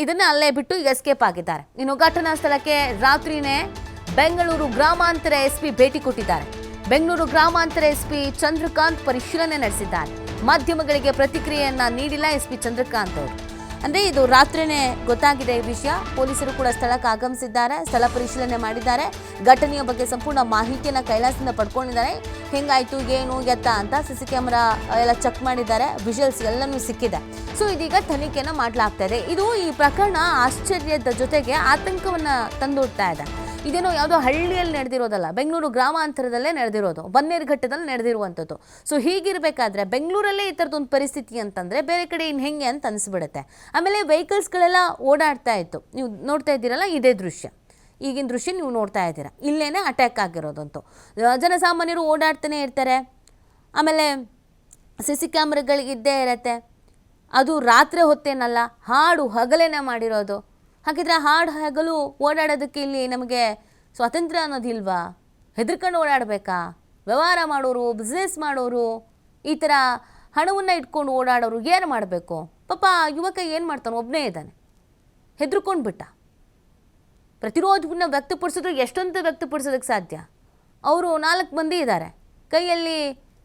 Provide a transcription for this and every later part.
ಇದನ್ನ ಅಲ್ಲೇ ಬಿಟ್ಟು ಎಸ್ಕೇಪ್ ಆಗಿದ್ದಾರೆ. ಇನ್ನು ಘಟನಾ ಸ್ಥಳಕ್ಕೆ ರಾತ್ರಿನೇ ಬೆಂಗಳೂರು ಗ್ರಾಮಾಂತರ ಎಸ್ಪಿ ಭೇಟಿ ಕೊಟ್ಟಿದ್ದಾರೆ. ಬೆಂಗಳೂರು ಗ್ರಾಮಾಂತರ ಎಸ್ಪಿ ಚಂದ್ರಕಾಂತ್ ಪರಿಶೀಲನೆ ನಡೆಸಿದ್ದಾರೆ. ಮಾಧ್ಯಮಗಳಿಗೆ ಪ್ರತಿಕ್ರಿಯೆಯನ್ನ ನೀಡಿಲ್ಲ ಎಸ್ಪಿ ಚಂದ್ರಕಾಂತ್ ಅವರು. ಅಂದ್ರೆ ಇದು ರಾತ್ರಿನೇ ಗೊತ್ತಾಗಿದೆ ಈ ವಿಷಯ. ಪೊಲೀಸರು ಕೂಡ ಸ್ಥಳಕ್ಕೆ ಆಗಮಿಸಿದ್ದಾರೆ, ಸ್ಥಳ ಪರಿಶೀಲನೆ ಮಾಡಿದ್ದಾರೆ. ಘಟನೆಯ ಬಗ್ಗೆ ಸಂಪೂರ್ಣ ಮಾಹಿತಿಯನ್ನ ಕೈಲಾಸದಿಂದ ಪಡ್ಕೊಂಡಿದ್ದಾರೆ. ಹೆಂಗಾಯ್ತು, ಏನು ಎತ್ತ ಅಂತ ಸಿಸಿ ಕ್ಯಾಮೆರಾ ಎಲ್ಲ ಚೆಕ್ ಮಾಡಿದ್ದಾರೆ, ವಿಜುವಲ್ಸ್ ಎಲ್ಲನೂ ಸಿಕ್ಕಿದೆ. ಸೊ ಇದೀಗ ತನಿಖೆಯನ್ನ ಮಾಡಲಾಗ್ತಾ ಇದೆ. ಇದು ಈ ಪ್ರಕರಣ ಆಶ್ಚರ್ಯದ ಜೊತೆಗೆ ಆತಂಕವನ್ನ ತಂದೊಡ್ತಾ ಇದೆ. ಇದೇನೋ ಯಾವುದೋ ಹಳ್ಳಿಯಲ್ಲಿ ನಡೆದಿರೋದಲ್ಲ, ಬೆಂಗಳೂರು ಗ್ರಾಮಾಂತರದಲ್ಲೇ ನಡೆದಿರೋದು, ಬನ್ನೇರುಘಟ್ಟದಲ್ಲಿ ನಡೆದಿರುವಂಥದ್ದು. ಸೊ ಹೀಗಿರಬೇಕಾದ್ರೆ ಬೆಂಗಳೂರಲ್ಲೇ ಈ ಥರದೊಂದು ಪರಿಸ್ಥಿತಿ ಅಂತಂದರೆ ಬೇರೆ ಕಡೆ ಇನ್ನು ಹೆಂಗೆ ಅಂತ ಅನಿಸ್ಬಿಡುತ್ತೆ. ಆಮೇಲೆ ವೆಹಿಕಲ್ಸ್ಗಳೆಲ್ಲ ಓಡಾಡ್ತಾ ಇತ್ತು. ನೀವು ನೋಡ್ತಾ ಇದ್ದೀರಲ್ಲ, ಇದೇ ದೃಶ್ಯ, ಈಗಿನ ದೃಶ್ಯ ನೀವು ನೋಡ್ತಾ ಇದ್ದೀರಾ. ಇಲ್ಲೇನೆ ಅಟ್ಯಾಕ್ ಆಗಿರೋದಂತೂ. ಜನಸಾಮಾನ್ಯರು ಓಡಾಡ್ತಾನೆ ಇರ್ತಾರೆ. ಆಮೇಲೆ ಸಿಸಿ ಕ್ಯಾಮ್ರಾಗಳಿದ್ದೇ ಇರತ್ತೆ. ಅದು ರಾತ್ರಿ ಹೊತ್ತೇನಲ್ಲ, ಹಾಡು ಹಗಲೇನೆ ಮಾಡಿರೋದು. ಹಾಗಿದ್ರೆ ಹಾಡು ಹಗಲು ಓಡಾಡೋದಕ್ಕೆ ಇಲ್ಲಿ ನಮಗೆ ಸ್ವಾತಂತ್ರ್ಯ ಅನ್ನೋದಿಲ್ವಾ? ಹೆದರ್ಕೊಂಡು ಓಡಾಡಬೇಕಾ? ವ್ಯವಹಾರ ಮಾಡೋರು, ಬಿಸ್ನೆಸ್ ಮಾಡೋರು, ಈ ಥರ ಹಣವನ್ನು ಇಟ್ಕೊಂಡು ಓಡಾಡೋರು ಏನು ಮಾಡಬೇಕು? ಪಾಪ ಯುವಕ ಏನು ಮಾಡ್ತಾನೆ, ಒಬ್ಬನೇ ಇದ್ದಾನೆ, ಹೆದರ್ಕೊಂಡು ಬಿಟ್ಟ. ಪ್ರತಿರೋಧವನ್ನು ವ್ಯಕ್ತಪಡಿಸಿದ್ರು ಎಷ್ಟೊಂದು ವ್ಯಕ್ತಪಡಿಸೋದಕ್ಕೆ ಸಾಧ್ಯ? ಅವರು 4 ಮಂದಿ ಇದ್ದಾರೆ, ಕೈಯಲ್ಲಿ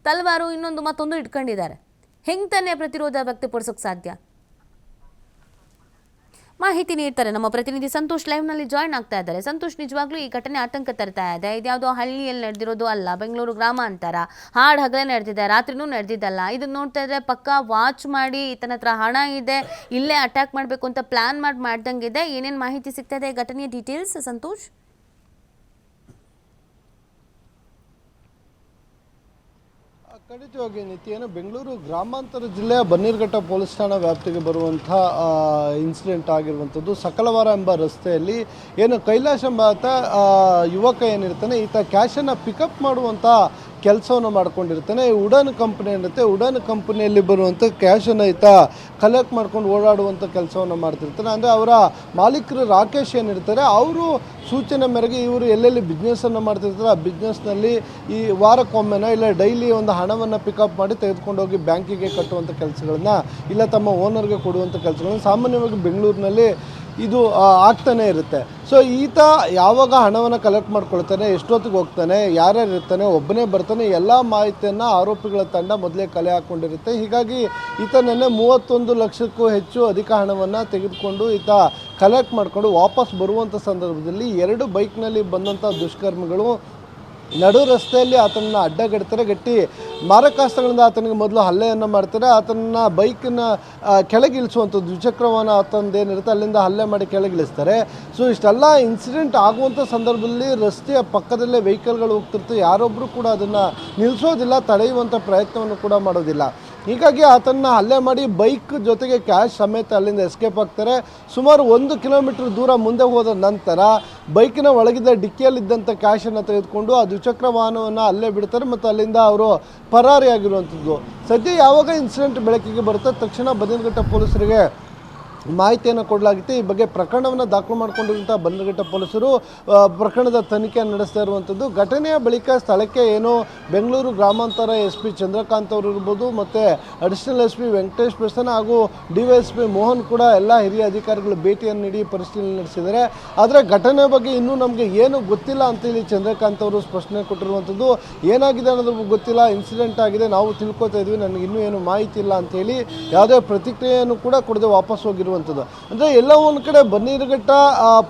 ತಲವಾರು ಇನ್ನೊಂದು ಮತ್ತೊಂದು ಇಟ್ಕೊಂಡಿದ್ದಾರೆ. ಹೆಂಗೆ ತಾನೇ ಪ್ರತಿರೋಧ ವ್ಯಕ್ತಪಡಿಸೋಕ್ಕೆ ಸಾಧ್ಯ? ಮಾಹಿತಿ ನೀಡ್ತಾರೆ ನಮ್ಮ ಪ್ರತಿನಿಧಿ ಸಂತೋಷ್. ಲೈವ್ನಲ್ಲಿ ಜಾಯ್ನ್ ಆಗ್ತಾ ಇದ್ದಾರೆ. ಸಂತೋಷ್, ನಿಜವಾಗ್ಲೂ ಈ ಘಟನೆ ಆತಂಕ ತರ್ತಾ ಇದೆ. ಇದ್ಯಾವುದೋ ಹಳ್ಳಿಯಲ್ಲಿ ನಡೆದಿರೋದು ಅಲ್ಲ, ಬೆಂಗಳೂರು ಗ್ರಾಮಾಂತರ, ಹಾಡು ಹಗಲೇ ನಡೆದಿದೆ, ರಾತ್ರಿನೂ ನಡೆದಿದ್ದಲ್ಲ. ಇದನ್ನ ನೋಡ್ತಾ ಇದ್ರೆ ಪಕ್ಕಾ ವಾಚ್ ಮಾಡಿ ಈತನ ಹತ್ರ ಹಣ ಇದೆ, ಇಲ್ಲೇ ಅಟ್ಯಾಕ್ ಮಾಡಬೇಕು ಅಂತ ಪ್ಲಾನ್ ಮಾಡ್ದಂಗಿದೆ. ಏನೇನು ಮಾಹಿತಿ ಸಿಗ್ತಾ ಇದೆ ಘಟನೆಯ ಡೀಟೇಲ್ಸ್ ಸಂತೋಷ್? ಖಂಡಿತವಾಗಿ ನಿತ್ಯೇನು ಬೆಂಗಳೂರು ಗ್ರಾಮಾಂತರ ಜಿಲ್ಲೆಯ ಬನ್ನೇರುಘಟ್ಟ ಪೊಲೀಸ್ ಠಾಣಾ ವ್ಯಾಪ್ತಿಗೆ ಬರುವಂಥ ಇನ್ಸಿಡೆಂಟ್ ಆಗಿರುವಂಥದ್ದು. ಸಕಲವಾರ ಎಂಬ ರಸ್ತೆಯಲ್ಲಿ ಏನು ಕೈಲಾಶ್ ಎಂಬ ಯುವಕ ಏನಿರ್ತಾನೆ, ಈತ ಕ್ಯಾಶನ್ನು ಪಿಕಪ್ ಮಾಡುವಂಥ ಕೆಲಸವನ್ನು ಮಾಡ್ಕೊಂಡಿರ್ತಾನೆ. ಉಡಾನ್ ಕಂಪನಿ ಇರುತ್ತೆ, ಉಡಾನ್ ಕಂಪನಿಯಲ್ಲಿ ಬರುವಂಥ ಕ್ಯಾಶನ್ನು ಈತ ಕಲೆಕ್ಟ್ ಮಾಡ್ಕೊಂಡು ಓಡಾಡುವಂಥ ಕೆಲಸವನ್ನು ಮಾಡ್ತಿರ್ತಾನೆ. ಅಂದರೆ ಅವರ ಮಾಲೀಕರು ರಾಕೇಶ್ ಏನಿರ್ತಾರೆ, ಅವರು ಸೂಚನೆ ಮೇರೆಗೆ ಇವರು ಎಲ್ಲೆಲ್ಲಿ ಬಿಸ್ನೆಸ್ಸನ್ನು ಮಾಡ್ತಿರ್ತಾರೆ, ಆ ಬಿಸ್ನೆಸ್ನಲ್ಲಿ ಈ ವಾರಕ್ಕೊಮ್ಮೆನ ಇಲ್ಲ ಡೈಲಿ ಒಂದು ಹಣವನ್ನು ಪಿಕಪ್ ಮಾಡಿ ತೆಗೆದುಕೊಂಡು ಹೋಗಿ ಬ್ಯಾಂಕಿಗೆ ಕಟ್ಟುವಂಥ ಕೆಲಸಗಳನ್ನ, ಇಲ್ಲ ತಮ್ಮ ಓನರ್ಗೆ ಕೊಡುವಂಥ ಕೆಲಸಗಳನ್ನ ಸಾಮಾನ್ಯವಾಗಿ ಬೆಂಗಳೂರಿನಲ್ಲಿ ಇದು ಆಗ್ತಾನೆ ಇರುತ್ತೆ. ಸೊ ಈತ ಯಾವಾಗ ಹಣವನ್ನು ಕಲೆಕ್ಟ್ ಮಾಡ್ಕೊಳ್ತಾನೆ, ಎಷ್ಟೊತ್ತಿಗೆ ಹೋಗ್ತಾನೆ, ಯಾರ್ಯಾರು ಇರ್ತಾನೆ, ಒಬ್ಬನೇ ಬರ್ತಾನೆ, ಎಲ್ಲ ಮಾಹಿತಿಯನ್ನು ಆರೋಪಿಗಳ ತಂಡ ಮೊದಲೇ ಕಲೆ ಹಾಕ್ಕೊಂಡಿರುತ್ತೆ. ಹೀಗಾಗಿ ಈತ ನೆನ್ನೆ 31 ಲಕ್ಷಕ್ಕೂ ಹೆಚ್ಚು ಅಧಿಕ ಹಣವನ್ನು ತೆಗೆದುಕೊಂಡು ಈತ ಕಲೆಕ್ಟ್ ಮಾಡಿಕೊಂಡು ವಾಪಸ್ ಬರುವಂಥ ಸಂದರ್ಭದಲ್ಲಿ 2 ಬೈಕ್ನಲ್ಲಿ ಬಂದಂಥ ದುಷ್ಕರ್ಮಿಗಳು ನಡು ರಸ್ತೆಯಲ್ಲಿ ಆತನನ್ನು ಅಡ್ಡಗಡ್ತಾರೆ. ಗಟ್ಟಿ ಮಾರಕಾಸ್ತ್ರಗಳಿಂದ ಆತನಿಗೆ ಮೊದಲು ಹಲ್ಲೆಯನ್ನು ಮಾಡ್ತಾರೆ. ಆತನ ಬೈಕನ್ನು ಕೆಳಗಿಳಿಸುವಂಥದ್ದು, ದ್ವಿಚಕ್ರ ವಾಹನ ಆತಂದೇನಿರುತ್ತೆ ಅಲ್ಲಿಂದ ಹಲ್ಲೆ ಮಾಡಿ ಕೆಳಗಿಳಿಸ್ತಾರೆ. ಸೊ ಇಷ್ಟೆಲ್ಲ ಇನ್ಸಿಡೆಂಟ್ ಆಗುವಂಥ ಸಂದರ್ಭದಲ್ಲಿ ರಸ್ತೆಯ ಪಕ್ಕದಲ್ಲೇ ವೆಹಿಕಲ್ಗಳು ಹೋಗ್ತಿರ್ತವೆ, ಯಾರೊಬ್ಬರು ಕೂಡ ಅದನ್ನು ನಿಲ್ಲಿಸೋದಿಲ್ಲ, ತಡೆಯುವಂಥ ಪ್ರಯತ್ನವನ್ನು ಕೂಡ ಮಾಡೋದಿಲ್ಲ. ಹೀಗಾಗಿ ಆತನ ಹಲ್ಲೆ ಮಾಡಿ ಬೈಕ್ ಜೊತೆಗೆ ಕ್ಯಾಶ್ ಸಮೇತ ಅಲ್ಲಿಂದ ಎಸ್ಕೇಪ್ ಆಗ್ತಾರೆ. ಸುಮಾರು 1 ಕಿಲೋಮೀಟರ್ ದೂರ ಮುಂದೆ ಹೋದ ನಂತರ ಬೈಕಿನ ಒಳಗಿದ್ದ ಡಿಕ್ಕಿಯಲ್ಲಿದ್ದಂಥ ಕ್ಯಾಶನ್ನು ತೆಗೆದುಕೊಂಡು ಆ ದ್ವಿಚಕ್ರ ವಾಹನವನ್ನು ಅಲ್ಲೇ ಬಿಡ್ತಾರೆ ಮತ್ತು ಅಲ್ಲಿಂದ ಅವರು ಪರಾರಿಯಾಗಿರುವಂಥದ್ದು. ಸದ್ಯ ಯಾವಾಗ ಇನ್ಸಿಡೆಂಟ್ ಬೆಳಕಿಗೆ ಬರುತ್ತೆ, ತಕ್ಷಣ ಬನ್ನೇರುಘಟ್ಟ ಪೊಲೀಸರಿಗೆ ಮಾಹಿತಿಯನ್ನು ಕೊಡಲಾಗಿತ್ತು. ಈ ಬಗ್ಗೆ ಪ್ರಕರಣವನ್ನು ದಾಖಲು ಮಾಡಿಕೊಂಡಿರುವಂಥ ಬನ್ನೇರುಘಟ್ಟ ಪೊಲೀಸರು ಪ್ರಕರಣದ ತನಿಖೆ ನಡೆಸ್ತಾ ಇರುವಂಥದ್ದು. ಘಟನೆಯ ಬಳಿಕ ಸ್ಥಳಕ್ಕೆ ಏನು ಬೆಂಗಳೂರು ಗ್ರಾಮಾಂತರ SP ಚಂದ್ರಕಾಂತ್ ಅವರು ಇರ್ಬೋದು, ಮತ್ತು ಅಡಿಷನಲ್ SP ವೆಂಕಟೇಶ್ ಪ್ರಸನ್ನ ಹಾಗೂ DYSP ಮೋಹನ್ ಕೂಡ ಎಲ್ಲ ಹಿರಿಯ ಅಧಿಕಾರಿಗಳು ಭೇಟಿಯನ್ನು ನೀಡಿ ಪರಿಶೀಲನೆ ನಡೆಸಿದ್ದಾರೆ. ಆದರೆ ಘಟನೆ ಬಗ್ಗೆ ಇನ್ನೂ ನಮಗೆ ಏನು ಗೊತ್ತಿಲ್ಲ ಅಂತೇಳಿ ಚಂದ್ರಕಾಂತ್ ಅವರು ಸ್ಪಷ್ಟನೆ ಕೊಟ್ಟಿರುವಂಥದ್ದು. ಏನಾಗಿದೆ ಅನ್ನೋದು ಗೊತ್ತಿಲ್ಲ, ಇನ್ಸಿಡೆಂಟ್ ಆಗಿದೆ, ನಾವು ತಿಳ್ಕೊತಾ ಇದ್ವಿ, ನನಗೆ ಇನ್ನೂ ಏನು ಮಾಹಿತಿ ಇಲ್ಲ ಅಂತೇಳಿ ಯಾವುದೇ ಪ್ರತಿಕ್ರಿಯೆಯನ್ನು ಕೂಡ ಕೊಡದೆ ವಾಪಸ್ ಹೋಗಿರುವಂಥದ್ದು. ಅಂದರೆ ಎಲ್ಲ ಒಂದು ಕಡೆ ಬನ್ನೇರುಘಟ್ಟ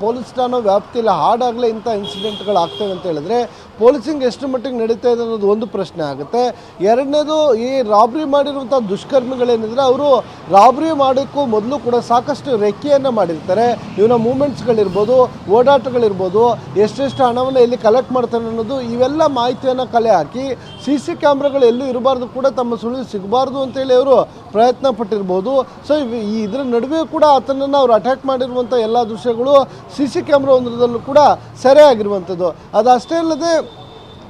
ಪೊಲೀಸ್ ಠಾಣಾ ವ್ಯಾಪ್ತಿಯಲ್ಲಿ ಹಾಡಾಗಲೇ ಇಂಥ ಇನ್ಸಿಡೆಂಟ್ಗಳು ಆಗ್ತವೆ ಅಂತ ಹೇಳಿದ್ರೆ ಪೊಲೀಸಿಂಗ್ ಎಷ್ಟು ಮಟ್ಟಿಗೆ ನಡೀತಾ ಇದೆ ಅನ್ನೋದು ಒಂದು ಪ್ರಶ್ನೆ ಆಗುತ್ತೆ. ಎರಡನೇದು, ಈ ರಾಬ್ರಿ ಮಾಡಿರುವಂಥ ದುಷ್ಕರ್ಮಿಗಳೇನಿದ್ರೆ ಅವರು ರಾಬ್ರಿ ಮಾಡೋಕ್ಕೂ ಮೊದಲು ಕೂಡ ಸಾಕಷ್ಟು ರೆಕ್ಕೆಯನ್ನು ಮಾಡಿರ್ತಾರೆ. ಇವನ ಮೂಮೆಂಟ್ಸ್ಗಳಿರ್ಬೋದು, ಓಡಾಟಗಳಿರ್ಬೋದು, ಎಷ್ಟೆಷ್ಟು ಹಣವನ್ನು ಎಲ್ಲಿ ಕಲೆಕ್ಟ್ ಮಾಡ್ತಾರೆ ಅನ್ನೋದು, ಇವೆಲ್ಲ ಮಾಹಿತಿಯನ್ನು ಕಲೆ ಹಾಕಿ CC ಕ್ಯಾಮ್ರಾಗಳು ಎಲ್ಲೂ ಇರಬಾರ್ದು, ಕೂಡ ತಮ್ಮ ಸುಳಿವು ಸಿಗಬಾರ್ದು ಅಂತೇಳಿ ಅವರು ಪ್ರಯತ್ನ ಪಟ್ಟಿರ್ಬೋದು. ಸೊ ಇದರ ನಡುವೆ ಕೂಡ ಆತನನ್ನು ಅವರು ಅಟ್ಯಾಕ್ ಮಾಡಿರುವಂಥ ಎಲ್ಲ ದೃಶ್ಯಗಳು CC ಕ್ಯಾಮ್ರಾ ಒಂದರಲ್ಲೂ ಕೂಡ ಸೆರೆ ಆಗಿರುವಂಥದ್ದು. ಅದಷ್ಟೇ ಅಲ್ಲದೆ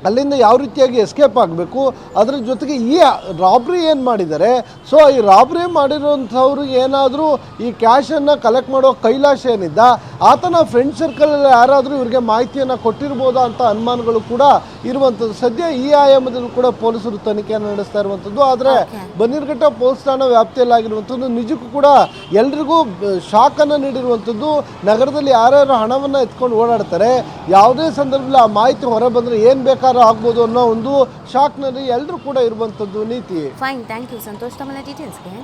ಅಲ್ಲಿಂದ ಯಾವ ರೀತಿಯಾಗಿ ಎಸ್ಕೇಪ್ ಆಗಬೇಕು, ಅದರ ಜೊತೆಗೆ ಈ ರಾಬ್ರಿ ಏನು ಮಾಡಿದ್ದಾರೆ, ಸೊ ಈ ರಾಬ್ರಿ ಮಾಡಿರೋಂಥವ್ರು ಏನಾದರೂ ಈ ಕ್ಯಾಶನ್ನು ಕಲೆಕ್ಟ್ ಮಾಡೋ ಕೈಲಾಶ ಏನಿದ್ದ ಆತನ ಫ್ರೆಂಡ್ ಸರ್ಕಲ್ ಯಾರಾದರೂ ಇವರಿಗೆ ಮಾಹಿತಿಯನ್ನು ಕೊಟ್ಟಿರ್ಬೋದಾ ಅಂತ ಅನುಮಾನಗಳು ಕೂಡ ಇರುವಂಥದ್ದು. ಸದ್ಯ ಈ ಆಯಾಮದಲ್ಲೂ ಕೂಡ ಪೊಲೀಸರು ತನಿಖೆಯನ್ನು ನಡೆಸ್ತಾ ಇರುವಂಥದ್ದು. ಆದರೆ ಬನ್ನೇರುಘಟ್ಟ ಪೊಲೀಸ್ ಠಾಣಾ ವ್ಯಾಪ್ತಿಯಲ್ಲಾಗಿರುವಂಥದ್ದು ನಿಜಕ್ಕೂ ಕೂಡ ಎಲ್ರಿಗೂ ಶಾಕನ್ನು ನೀಡಿರುವಂಥದ್ದು. ನಗರದಲ್ಲಿ ಯಾರ್ಯಾರು ಹಣವನ್ನು ಎತ್ಕೊಂಡು ಓಡಾಡ್ತಾರೆ, ಯಾವುದೇ ಸಂದರ್ಭದಲ್ಲಿ ಆ ಮಾಹಿತಿ ಹೊರ ಬಂದರೆ ಏನು ಬೇಕಾದ್ರೂ ಆಗ್ಬೋದು ಅನ್ನೋ ಒಂದು ಶಾಕ್ನಲ್ಲಿ ಎಲ್ಲರೂ ಕೂಡ ಇರುವಂಥದ್ದು. ನೀತಿ ಫೈನ್, ಥ್ಯಾಂಕ್ ಯು ಸಂತೋಷ್. ತಮ್ಮ ಡೀಟೇಲ್ಸ್ಗೆ